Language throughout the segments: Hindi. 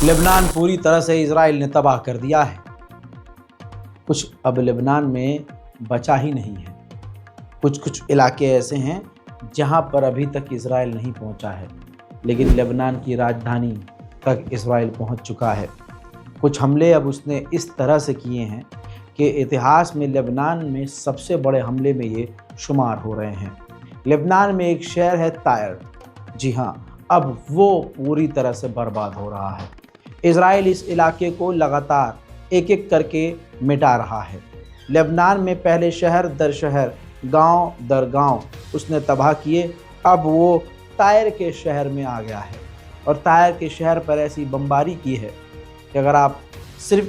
लेबनान पूरी तरह से इजराइल ने तबाह कर दिया है। कुछ अब लेबनान में बचा ही नहीं है। कुछ इलाके ऐसे हैं जहां पर अभी तक इजराइल नहीं पहुंचा है, लेकिन लेबनान की राजधानी तक इजराइल पहुंच चुका है। कुछ हमले अब उसने इस तरह से किए हैं कि इतिहास में लेबनान में सबसे बड़े हमले में ये शुमार हो रहे हैं। लेबनान में एक शहर है तायर, जी हाँ, अब वो पूरी तरह से बर्बाद हो रहा है। इजराइल इस इलाके को लगातार एक एक करके मिटा रहा है। लेबनान में पहले शहर दर शहर, गांव दर गांव उसने तबाह किए। अब वो तायर के शहर में आ गया है और तायर के शहर पर ऐसी बमबारी की है कि अगर आप सिर्फ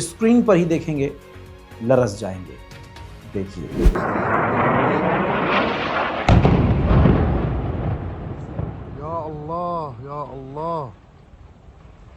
स्क्रीन पर ही देखेंगे लरस जाएंगे। देखिए, या अल्लाह या अल्लाह।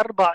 4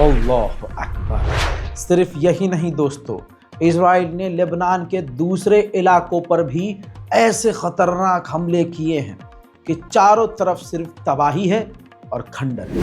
अल्लाह अकबर। सिर्फ यही नहीं दोस्तों, इजराइल ने लेबनान के दूसरे इलाकों पर भी ऐसे खतरनाक हमले किए हैं कि चारों तरफ सिर्फ तबाही है और खंडर है।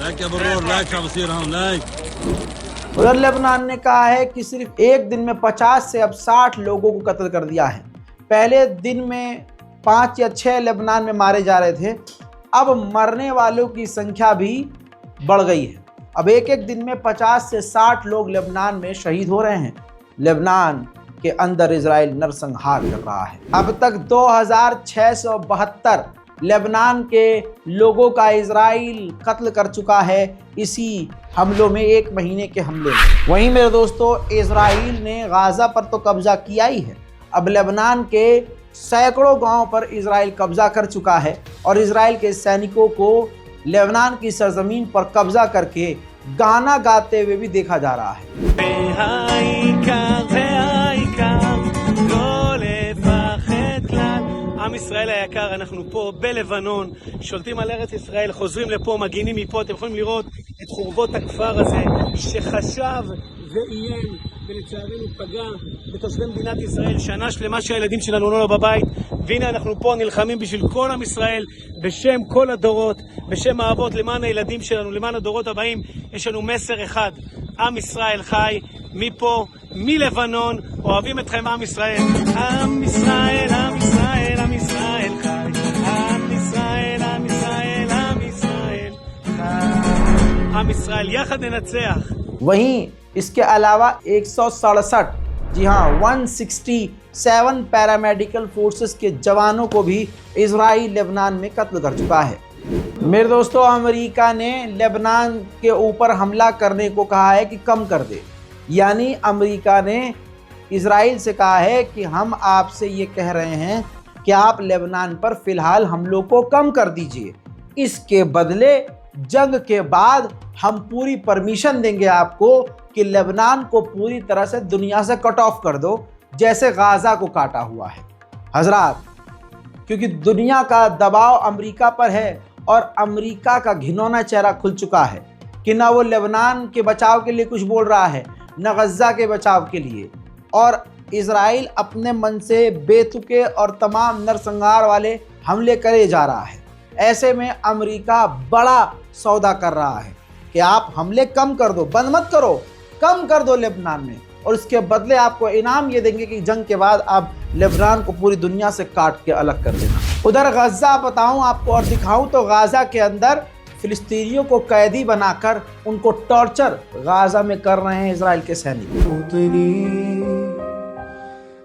लाइक क्या बरोर लाइक क्या बसीर हम लाइक। उधर लेबनान ने कहा है कि सिर्फ एक दिन में 50 से अब 60 लोगों को कत्ल कर दिया है। पहले दिन में 5 या 6 लेबनान में मारे जा रहे थे, अब मरने वालों की संख्या भी बढ़ गई है। अब एक एक दिन में 50 से 60 लोग लेबनान में शहीद हो रहे हैं। लेबनान के अंदर इजराइल नरसंहार कर रहा है। अब तक 2672 लेबनान के लोगों का इजराइल कत्ल कर चुका है इसी हमलों में, 1 महीने के हमले में। वहीं मेरे दोस्तों, इजराइल ने गाजा पर तो कब्जा किया ही है, अब लेबनान के सैकड़ों गांवों पर इजराइल कब्जा कर चुका है और इजराइल के सैनिकों को लेबनान की सरजमीन पर कब्जा करके गाना गाते हुए भी देखा जा रहा है। עם ישראל היקר, אנחנו פה בלבנון, שולטים על ארץ ישראל, חוזרים לפה, מגינים מפה. אתם יכולים לראות את חורבות הכפר הזה שחשב ואיים ולצערנו פגע בתושבי מדינת ישראל, שנה שלמה שהילדים שלנו לא בבית, והנה אנחנו פה נלחמים בשביל כל עם ישראל, בשם כל הדורות, בשם האבות, למען הילדים שלנו, למען הדורות הבאים. יש לנו מסר אחד, עם ישראל חי, מפה, מלבנון, אוהבים אתכם עם ישראל. עם ישראל, עם ישראל, עם ישראל חי, עם ישראל, עם ישראל, עם ישראל חי, עם ישראל, יחד ננצח. वहीं इसके अलावा 167, जी हाँ 167 पैरामेडिकल फोर्सेस के जवानों को भी इजराइल लेबनान में कत्ल कर चुका है। मेरे दोस्तों, अमेरिका ने लेबनान के ऊपर हमला करने को कहा है कि कम कर दे, यानी अमेरिका ने इजराइल से कहा है कि हम आपसे ये कह रहे हैं कि आप लेबनान पर फ़िलहाल हमलों को कम कर दीजिए, इसके बदले जंग के बाद हम पूरी परमिशन देंगे आपको कि लेबनान को पूरी तरह से दुनिया से कट ऑफ कर दो, जैसे गाज़ा को काटा हुआ है। हजरात, क्योंकि दुनिया का दबाव अमेरिका पर है और अमेरिका का घिनौना चेहरा खुल चुका है कि ना वो लेबनान के बचाव के लिए कुछ बोल रहा है, न गज़ा के बचाव के लिए, और इजराइल अपने मन से बेतुके और तमाम नरसंहार वाले हमले करे जा रहा है। ऐसे में अमेरिका बड़ा सौदा कर रहा है कि आप हमले कम कर दो, बंद मत करो, कम कर दो लेबनान में, और इसके बदले आपको इनाम ये देंगे कि जंग के बाद आप लेबनान को पूरी दुनिया से काट के अलग कर देना। उधर गज़ा बताऊं आपको और दिखाऊं तो गाज़ा के अंदर फिलिस्तीनियों को कैदी बनाकर उनको टॉर्चर गाज़ा में कर रहे हैं इजराइल के सैनिक।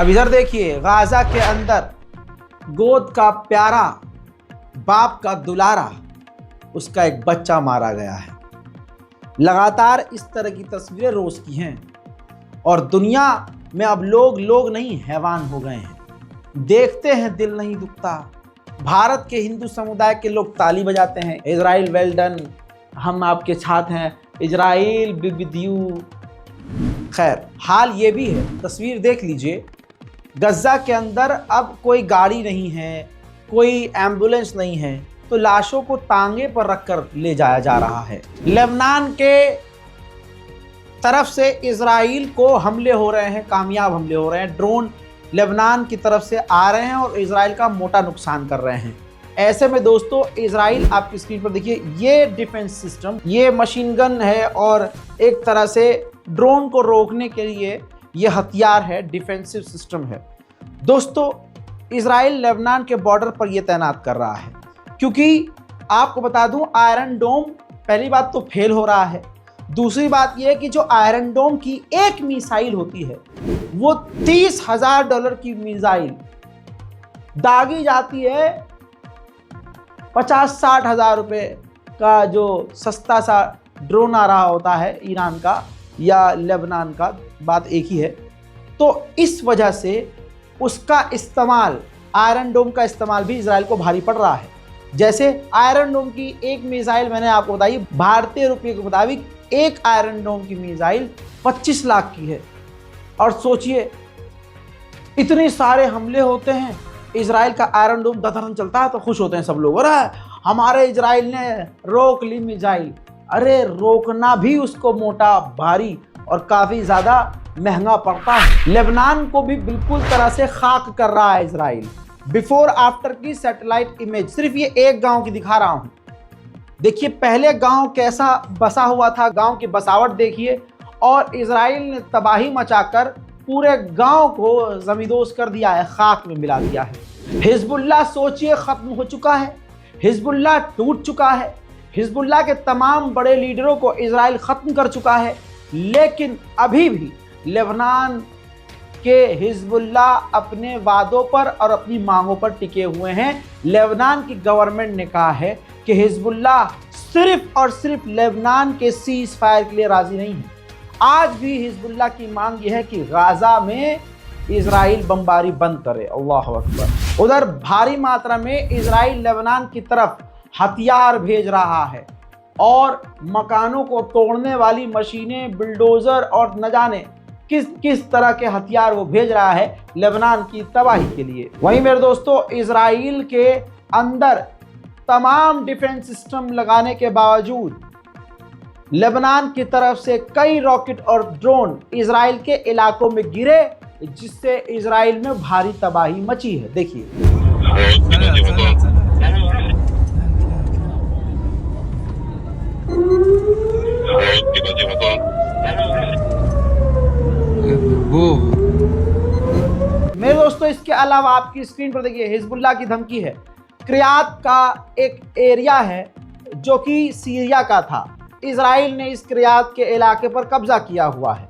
अब इधर देखिए, गाज़ा के अंदर गोद का प्यारा, बाप का दुलारा, उसका एक बच्चा मारा गया है। लगातार इस तरह की तस्वीरें रोज़ की हैं और दुनिया में अब लोग नहीं हैवान हो गए हैं। देखते हैं दिल नहीं दुखता। भारत के हिंदू समुदाय के लोग ताली बजाते हैं, इजराइल वेल डन, हम आपके साथ हैं, इजराइल बी विद यू। खैर, हाल ये भी है, तस्वीर देख लीजिए, गज़ा के अंदर अब कोई गाड़ी नहीं है, कोई एम्बुलेंस नहीं है, तो लाशों को तांगे पर रखकर ले जाया जा रहा है। लेबनान के तरफ से इजराइल को हमले हो रहे हैं, कामयाब हमले हो रहे हैं, ड्रोन लेबनान की तरफ से आ रहे हैं और इजराइल का मोटा नुकसान कर रहे हैं। ऐसे में दोस्तों, इजराइल आपकी स्क्रीन पर देखिए, ये डिफेंस सिस्टम, ये मशीन गन है और एक तरह से ड्रोन को रोकने के लिए ये हथियार है, डिफेंसिव सिस्टम है। दोस्तों, इजराइल लेबनान के बॉर्डर पर ये तैनात कर रहा है, क्योंकि आपको बता दूं, आयरन डोम पहली बात तो फेल हो रहा है, दूसरी बात ये है कि जो आयरन डोम की एक मिसाइल होती है वो $30,000 की मिसाइल दागी जाती है 50-60 हज़ार रुपये का जो सस्ता सा ड्रोन आ रहा होता है ईरान का या लेबनान का, बात एक ही है। तो इस वजह से उसका इस्तेमाल, आयरन डोम का इस्तेमाल भी इजराइल को भारी पड़ रहा है। जैसे आयरन डोम की एक मिसाइल मैंने आपको बताई, भारतीय रुपये के मुताबिक एक आयरन डोम की मिसाइल 25 लाख की है। और सोचिए, इतने सारे हमले होते हैं, इजराइल का आयरन डोम दरदर चलता है तो खुश होते हैं सब लोग, अरे हमारे इजराइल ने रोक ली मिसाइल। अरे रोकना भी उसको मोटा, भारी और काफ़ी ज़्यादा महंगा पड़ता है। लेबनान को भी बिल्कुल तरह से खाक कर रहा है इजराइल। बिफोर आफ्टर की सैटेलाइट इमेज सिर्फ ये एक गांव की दिखा रहा हूँ। देखिए पहले गांव कैसा बसा हुआ था, गांव की बसावट देखिए, और इजराइल ने तबाही मचाकर पूरे गांव को ज़मींदोज़ कर दिया है, खाक में मिला दिया है। हिजबुल्लाह सोचिए ख़त्म हो चुका है, हिजबुल्लाह टूट चुका है, हिजबुल्लाह के तमाम बड़े लीडरों को इजराइल ख़त्म कर चुका है। लेकिन अभी भी लेबनान के हिजबुल्लाह अपने वादों पर और अपनी मांगों पर टिके हुए हैं। लेबनान की गवर्नमेंट ने कहा है कि हिजबुल्लाह सिर्फ और सिर्फ लेबनान के सीज़ फायर के लिए राज़ी नहीं है। आज भी हिजबुल्लाह की मांग यह है कि गाज़ा में इजराइल बमबारी बंद करे। अल्लाह अकबर। उधर भारी मात्रा में इजराइल लेबनान की तरफ हथियार भेज रहा है और मकानों को तोड़ने वाली मशीनें, बिल्डोजर और न जाने किस किस तरह के हथियार वो भेज रहा है लेबनान की तबाही के लिए। वहीं मेरे दोस्तों, इजराइल के अंदर तमाम डिफेंस सिस्टम लगाने के बावजूद लेबनान की तरफ से कई रॉकेट और ड्रोन इजराइल के इलाकों में गिरे, जिससे इजराइल में भारी तबाही मची है। देखिए, मेरे दोस्तों, इसके अलावा आपकी स्क्रीन पर देखिए, हिजबुल्लाह की धमकी है। क्रियात का एक एरिया है जो कि सीरिया का था, इजराइल ने इस क्रियात के इलाके पर कब्जा किया हुआ है।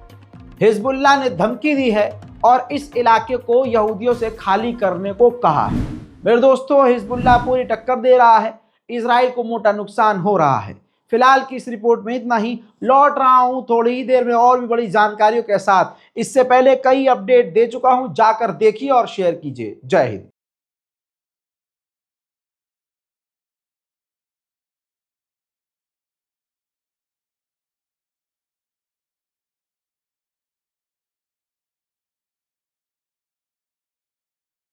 हिजबुल्लाह ने धमकी दी है और इस इलाके को यहूदियों से खाली करने को कहा है। मेरे दोस्तों, हिजबुल्लाह पूरी टक्कर दे रहा है, इजराइल को मोटा नुकसान हो रहा है। फिलहाल की इस रिपोर्ट में इतना ही। लौट रहा हूं थोड़ी ही देर में और भी बड़ी जानकारियों के साथ। इससे पहले कई अपडेट दे चुका हूं, जाकर देखिए और शेयर कीजिए। जय हिंद।